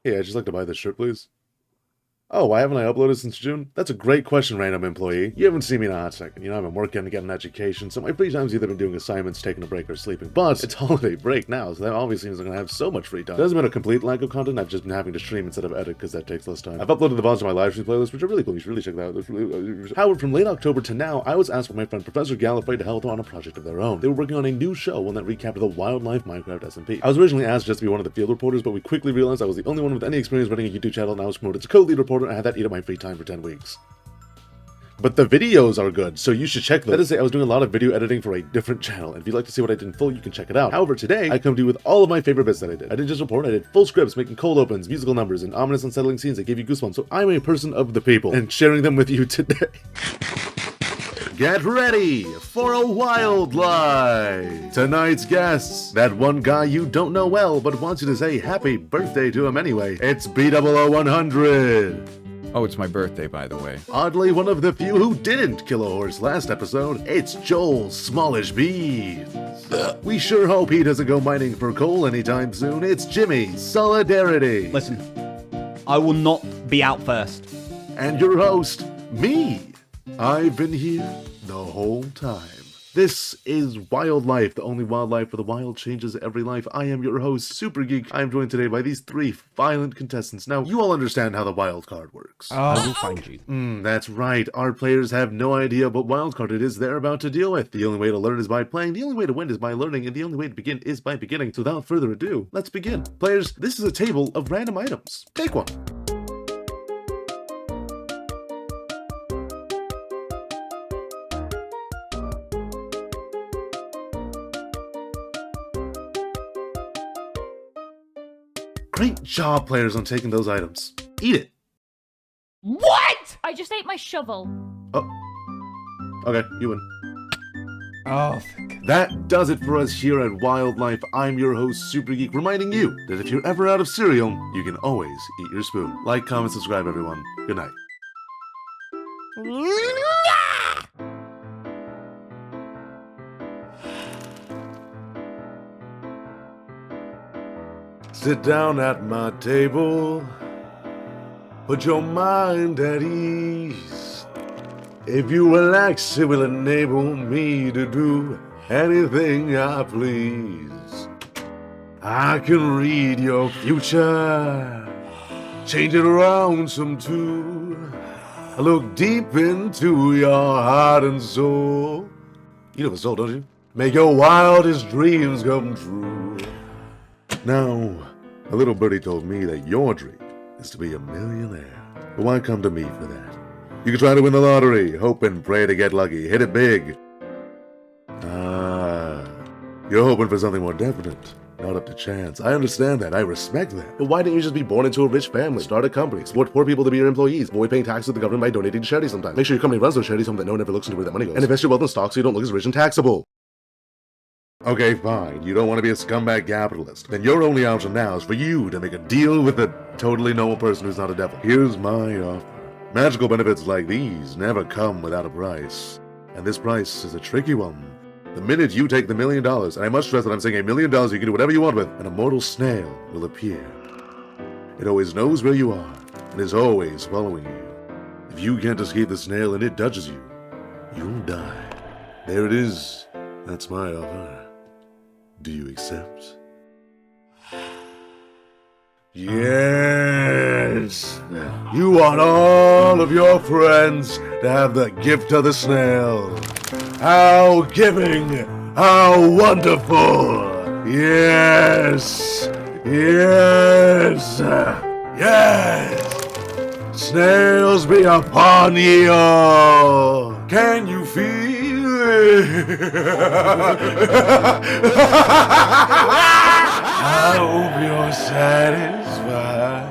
Hey, I'd just like to buy this shirt, please. Oh, why haven't I uploaded since June? That's a great question, random employee. You haven't seen me in a hot second. You know, I've been working to get an education, so my free time's either been doing assignments, taking a break, or sleeping. But it's holiday break now, so that obviously means I'm gonna have so much free time. It hasn't been a complete lack of content, I've just been having to stream instead of edit, because that takes less time. I've uploaded the VODs to my live stream playlist, which are really cool. You should really check that out. However, from late October to now, I was asked by my friend Professor Gallifrey to help them on a project of their own. They were working on a new show, one that recapped the Wild Life Minecraft SMP. I was originally asked just to be one of the field reporters, but we quickly realized I was the only one with any experience running a YouTube channel, and I was promoted to co-lead reporter, and I had that eat up my free time for 10 weeks. But the videos are good, so you should check them. That is to say, I was doing a lot of video editing for a different channel, and if you'd like to see what I did in full, you can check it out. However, today, I come to you with all of my favorite bits that I did. I didn't just report, I did full scripts, making cold opens, musical numbers, and ominous unsettling scenes that gave you goosebumps, so I'm a person of the people, and sharing them with you today. Get ready for a wild life! Tonight's guests, that one guy you don't know well, but wants you to say happy birthday to him anyway. It's B000100! Oh, it's my birthday, by the way. Oddly, one of the few who didn't kill a horse last episode, it's Joel Smallish Beans. We sure hope he doesn't go mining for coal anytime soon. It's Jimmy Solidarity. Listen, I will not be out first. And your host, me. I've been here the whole time. This is Wild Life, the only wildlife where the wild changes every life. I am your host, Super Geek. I am joined today by these three violent contestants. Now, you all understand how the wild card works. I will find you. That's right. Our players have no idea what wild card it is they're about to deal with. The only way to learn is by playing, the only way to win is by learning, and the only way to begin is by beginning. So without further ado, let's begin. Players, this is a table of random items. Take one. Great job, players, on taking those items. Eat it. What? I just ate my shovel. Oh. Okay, you win. Oh, thank God. That does it for us here at Wild Life. I'm your host, Super Geek, reminding you that if you're ever out of cereal, you can always eat your spoon. Like, comment, subscribe, everyone. Good night. Sit down at my table, put your mind at ease. If you relax, it will enable me to do anything I please. I can read your future, change it around some too. I look deep into your heart and soul. You know the soul, don't you? Make your wildest dreams come true. Now, a little birdie told me that your dream is to be a millionaire. But why come to me for that? You can try to win the lottery, hope and pray to get lucky, hit it big. You're hoping for something more definite, not up to chance. I understand that, I respect that. But why didn't you just be born into a rich family, start a company, support poor people to be your employees, avoid paying taxes to the government by donating to charity sometimes. Make sure your company runs those charities, something that no one ever looks into where that money goes. And invest your wealth in stocks so you don't look as rich and taxable. Okay, fine. You don't want to be a scumbag capitalist. Then your only option now is for you to make a deal with a totally normal person who's not a devil. Here's my offer. Magical benefits like these never come without a price. And this price is a tricky one. The minute you take the $1 million, and I must stress that I'm saying $1 million you can do whatever you want with, an immortal snail will appear. It always knows where you are, and is always following you. If you can't escape the snail and it touches you, you'll die. There it is. That's my offer. Do you accept? Yes! You want all of your friends to have the gift of the snail. How giving! How wonderful! Yes! Yes! Yes! Snails be upon ye all! Can you feel I hope you're satisfied.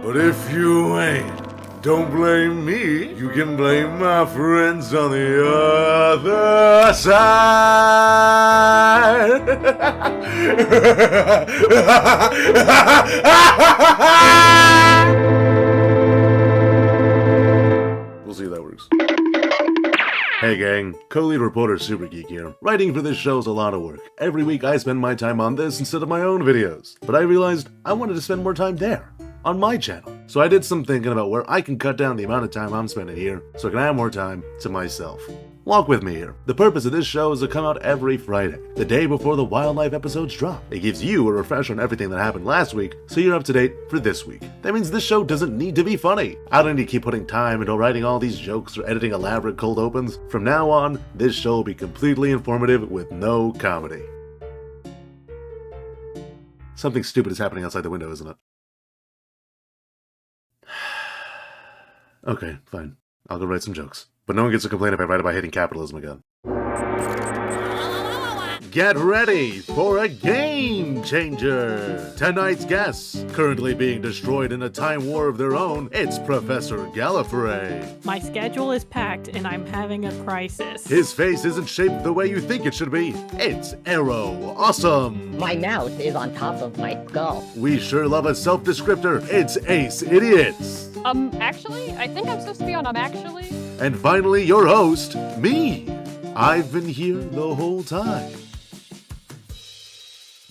But if you ain't, don't blame me. You can blame my friends on the other side. We'll see if that works. Hey gang, co-lead reporter Super Geek here. Writing for this show's a lot of work. Every week I spend my time on this instead of my own videos. But I realized I wanted to spend more time there. on my channel. So I did some thinking about where I can cut down the amount of time I'm spending here so I can have more time to myself. Walk with me here. The purpose of this show is to come out every Friday, the day before the Wild Life episodes drop. It gives you a refresher on everything that happened last week, so you're up to date for this week. That means this show doesn't need to be funny. I don't need to keep putting time into writing all these jokes or editing elaborate cold opens. From now on, this show will be completely informative with no comedy. Something stupid is happening outside the window, isn't it? Okay, fine. I'll go write some jokes. But no one gets to complain if I write about hating capitalism again. Get ready for a game changer! Tonight's guests, currently being destroyed in a time war of their own, it's Professor Gallifrey. My schedule is packed and I'm having a crisis. His face isn't shaped the way you think it should be. It's Arrow Awesome. My mouth is on top of my skull. We sure love a self-descriptor. It's Ace Idiots. Actually, I think I'm supposed to be on actually. And finally, your host, me. I've been here the whole time.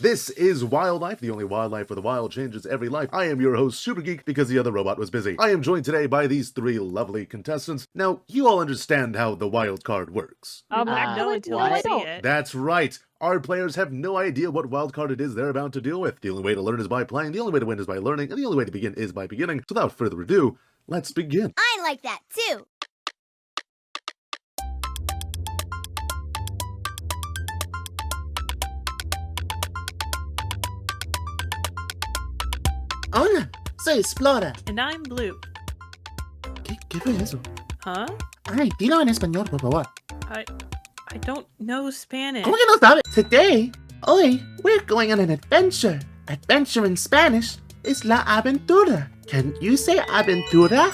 This is Wild Life, the only wildlife where the wild changes every life. I am your host, Super Geek, because the other robot was busy. I am joined today by these three lovely contestants. Now, you all understand how the wild card works. No, until what? I see it. That's right. Our players have no idea what wild card it is they're about to deal with. The only way to learn is by playing, the only way to win is by learning, and the only way to begin is by beginning. So without further ado, let's begin. I like that too. Hola, soy Explora. And I'm Blue. ¿Qué fue eso? Huh? Ay, dilo en español, por favor. I don't know Spanish. ¿Cómo que no sabe? Today, hoy, we're going on an adventure. Adventure in Spanish is la aventura. Can you say aventura?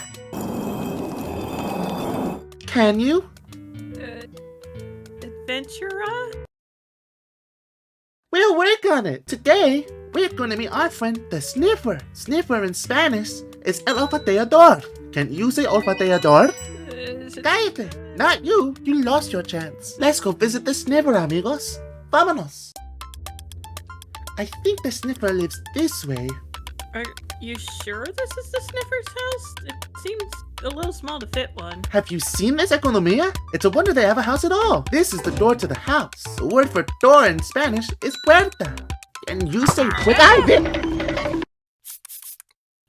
Can you? Adventura? We'll work on it. Today, we're going to meet our friend, the Sniffer. Sniffer in Spanish is el olfateador. Can you say olfateador? Cállate. Not you. You lost your chance. Let's go visit the Sniffer, amigos. Vámonos. I think the Sniffer lives this way. Are you sure this is the Sniffer's house? It seems a little small to fit one. Have you seen this economia? It's a wonder they have a house at all. This is the door to the house. The word for door in Spanish is puerta. And you say puerta.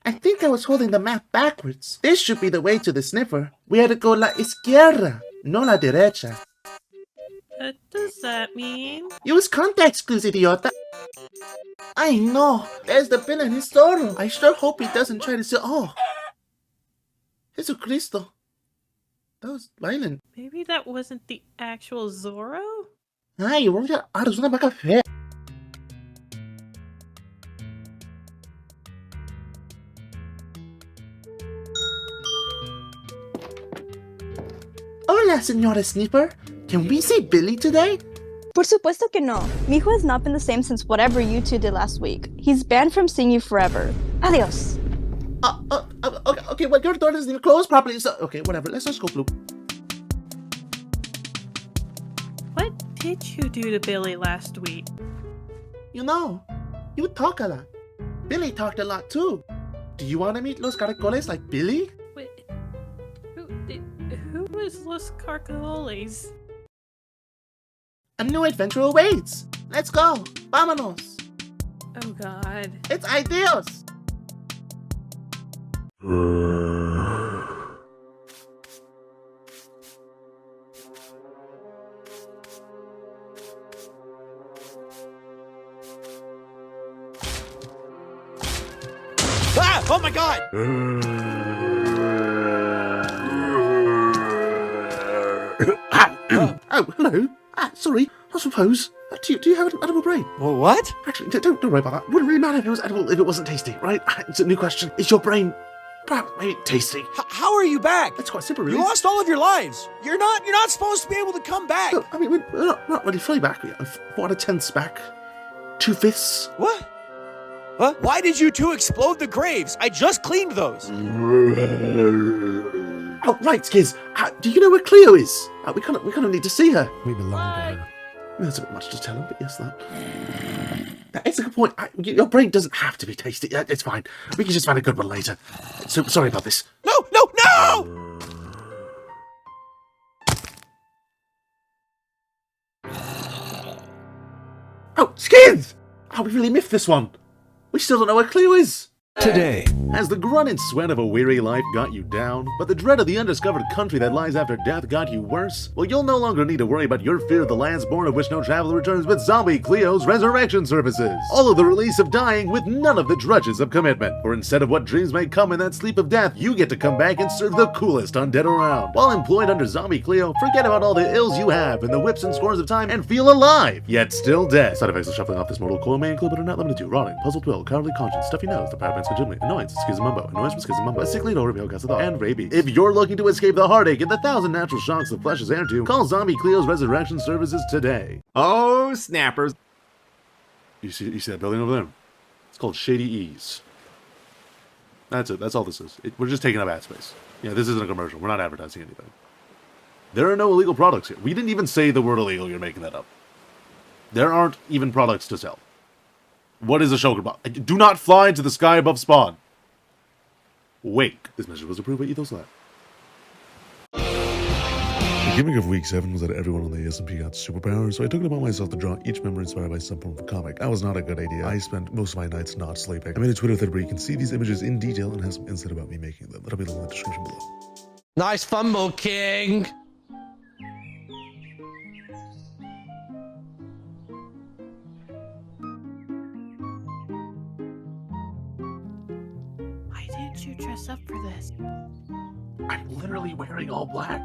I think I was holding the map backwards. This should be the way to the Sniffer. We had to go la izquierda, no la derecha. What does that mean? Use context clues, idiota. I know. There's the pin in his toro. I sure hope he doesn't try to say, oh. Jesucristo. That was violent. Maybe that wasn't the actual Zorro? Ay, eres una vaca fea. Hola, señora Sniffer. Can we say Billy today? Por supuesto que no. Mi hijo has not been the same since whatever you two did last week. He's banned from seeing you forever. Adios. Okay, well, your door doesn't even close properly, so... Okay, whatever. Let's just go, Blue. What did you do to Billy last week? You know, you talk a lot. Billy talked a lot, too. Do you want to meet Los Caracoles like Billy? Wait, who was Los Carcajoles? A new adventure awaits. Let's go. Vámonos. Oh god. It's ideals. Ah! Oh my god! Oh, hello. Sorry. I suppose. Do you have an edible brain? Well, what? Actually, don't worry about that. It wouldn't really matter if it was edible if it wasn't tasty, right? It's a new question. Is your brain perhaps maybe tasty? How are you back? It's quite simple, really. You lost all of your lives. You're not supposed to be able to come back. No, I mean, we're not really fully back. We have 4 out of 10's back. 2/5. What? What? Why did you two explode the graves? I just cleaned those. Oh, right, kids. Do you know where Cleo is? We kind of need to see her. We belong to her. That's a bit much to tell him, but yes, that. It's a good point. Your brain doesn't have to be tasty. It's fine. We can just find a good one later. So sorry about this. No, no, no! Oh, skins! Oh, we really miffed this one. We still don't know what Cleo is. Today. Has the grunt and sweat of a weary life got you down, but the dread of the undiscovered country that lies after death got you worse? Well, you'll no longer need to worry about your fear of the lands born of which no traveler returns with Zombie Cleo's resurrection services. All of the release of dying with none of the drudges of commitment. For instead of what dreams may come in that sleep of death, you get to come back and serve the coolest undead around. While employed under Zombie Cleo, forget about all the ills you have and the whips and scores of time and feel alive, yet still dead. Side effects of shuffling off this mortal coil may include but are not limited to rotting, puzzled will, cowardly conscience, stuffy nose, the parabens contumely, annoyance, schismumbo, annoyance from schismumbo, a sickly odor, and rabies. If you're looking to escape the heartache and the 1,000 natural shocks the flesh is heir to, call Zombie Cleo's resurrection services today. Oh, snappers. You see that building over there? It's called Shady Ease. That's it. That's all this is. We're just taking up ad space. Yeah, this isn't a commercial. We're not advertising anything. There are no illegal products here. We didn't even say the word illegal. You're making that up. There aren't even products to sell. What is a shulker bomb? Do not fly into the sky above spawn. Wake. This measure was approved by Ethos Lab. The gimmick of week 7 was that everyone on the SMP got superpowers, so I took it upon myself to draw each member inspired by some form of comic. That was not a good idea. I spent most of my nights not sleeping. I made a Twitter thread where you can see these images in detail and have some insight about me making them. That'll be linked in the description below. Nice fumble, King. Why didn't you dress up for this? I'm literally wearing all black.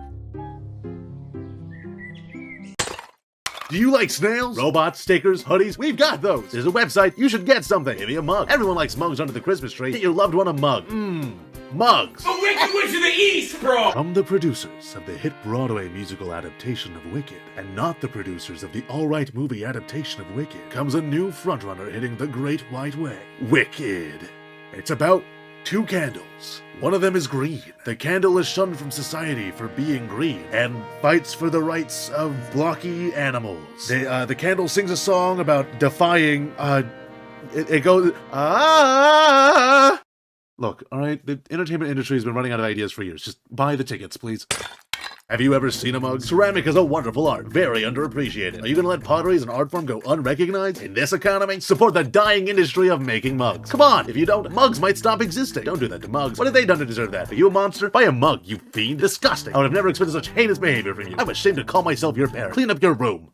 Do you like snails? Robots, stickers, hoodies? We've got those. There's a website. You should get something. Maybe a mug. Everyone likes mugs under the Christmas tree. Get your loved one a mug. Mugs. The Wicked Witch of the East, bro! From the producers of the hit Broadway musical adaptation of Wicked, and not the producers of the alright movie adaptation of Wicked, comes a new frontrunner hitting the Great White Way. Wicked. It's about 2 candles. One of them is green. The candle is shunned from society for being green and fights for the rights of blocky animals. The candle sings a song about defying, it goes, Look, alright, the entertainment industry has been running out of ideas for years. Just buy the tickets, please. Have you ever seen a mug? Ceramic is a wonderful art, very underappreciated. Are you gonna let pottery as an art form go unrecognized? In this economy, support the dying industry of making mugs. Come on, if you don't, mugs might stop existing. Don't do that to mugs. What have they done to deserve that? Are you a monster? Buy a mug, you fiend. Disgusting. I would have never expected such heinous behavior from you. I'm ashamed to call myself your parent. Clean up your room.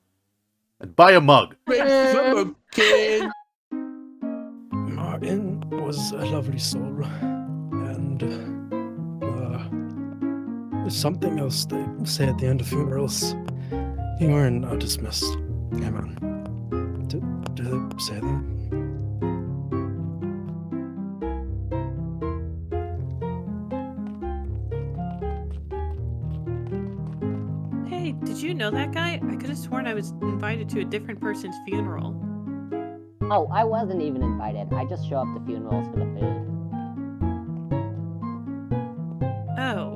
And buy a mug. Fumble, King. Martin was a lovely soul, and there's something else they say at the end of funerals. You are not dismissed. Come on. Do they say that? Hey, did you know that guy? I could have sworn I was invited to a different person's funeral. Oh, I wasn't even invited. I just show up to funerals for the food. Oh.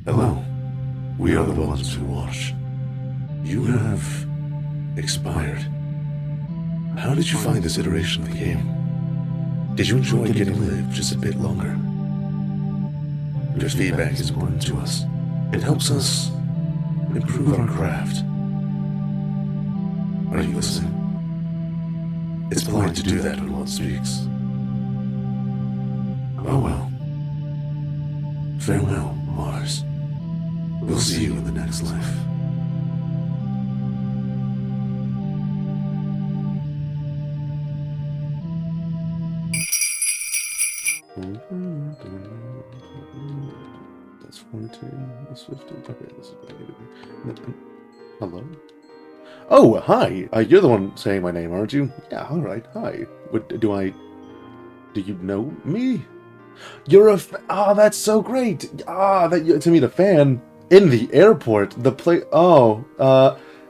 Hello. We are the ones who watch. You have expired. How did you find this iteration of the game? Did you enjoy getting to live just a bit longer? Your feedback is important to us. It helps us improve our craft. Are you listening? It's polite to do that when one speaks. Oh well. Farewell, Mars. We'll see you in the next life. That's 14, that's 15. Okay, this is what I need to be. Hello? Oh, hi! You're the one saying my name, aren't you? Yeah, alright, hi. Do you know me? You're a that's so great. That you to meet a fan in the airport.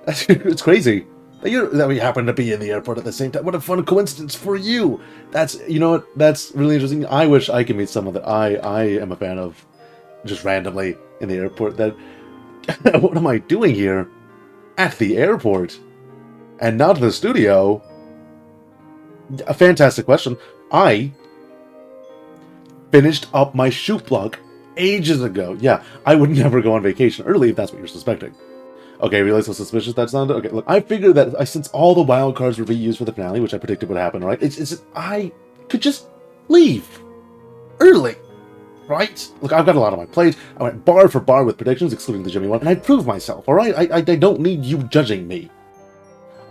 It's crazy that we happen to be in the airport at the same time. What a fun coincidence for you. That's that's really interesting. I wish I could meet someone that I am a fan of, just randomly in the airport. That what am I doing here at the airport and not the studio? A fantastic question. I finished up my shoot block ages ago. Yeah, I would never go on vacation early if that's what you're suspecting. Okay, realize how suspicious that sounded? Okay, look, I figured that since all the wild cards were reused for the finale, which I predicted would happen, right? I could just leave early, right? Look, I've got a lot on my plate. I went bar for bar with predictions, excluding the Jimmy one, and I proved myself, alright? I don't need you judging me.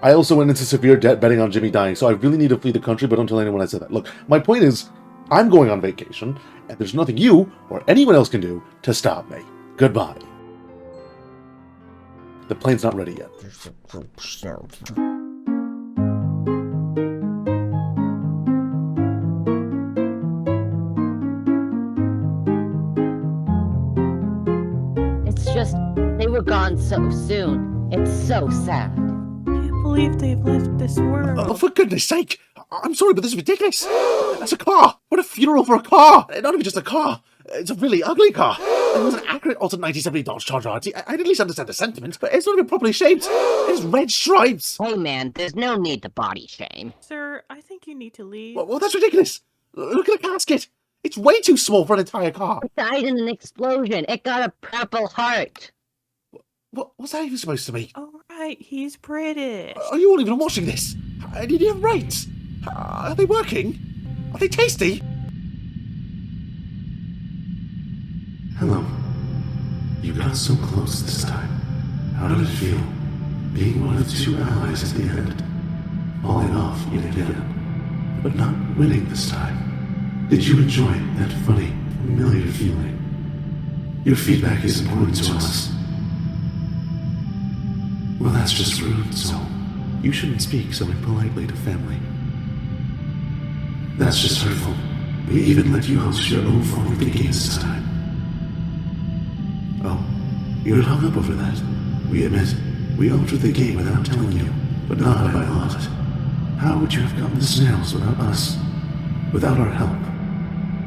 I also went into severe debt betting on Jimmy dying, so I really need to flee the country, but don't tell anyone I said that. Look, my point is, I'm going on vacation, and there's nothing you or anyone else can do to stop me. Goodbye. The plane's not ready yet. It's just, they were gone so soon. It's so sad. I can't believe they've left this world. Oh, for goodness sake! I'm sorry, but this is ridiculous. That's a car. What a funeral for a car. Not even just a car. It's a really ugly car. It was an accurate altered 1970 Dodge Charger RT. I'd at least understand the sentiment, but it's not even properly shaped. It has red stripes. Hey man, there's no need to body shame. Sir, I think you need to leave. Well, that's ridiculous. Look at the casket. It's way too small for an entire car. It died in an explosion. It got a purple heart. What's that even supposed to mean? Alright, he's British. Are you all even watching this? Did you have rates? Are they working? Are they tasty? Hello. You got so close this time. How did it feel? Being one of two allies at the end. Falling off yet again. But not winning this time. Did you enjoy that funny, familiar feeling? Your feedback is important to us. Well, that's just rude, so you shouldn't speak so impolitely to family. That's just hurtful. We even let you host your own form of the games this time. Oh, you're hung up over that. We admit, we altered the game without telling you, but not by a lot. How would you have gotten the snails without us? Without our help?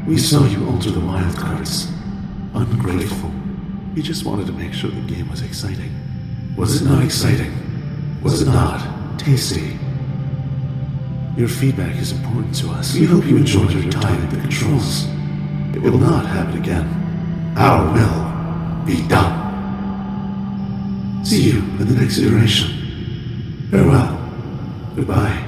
We saw you alter the wild cards. Ungrateful. We just wanted to make sure the game was exciting. Was it not exciting? Was it not tasty? Your feedback is important to us. We hope you enjoyed your time at the controls. It will not happen again. Our will be done. See you in the next iteration. Farewell. Goodbye.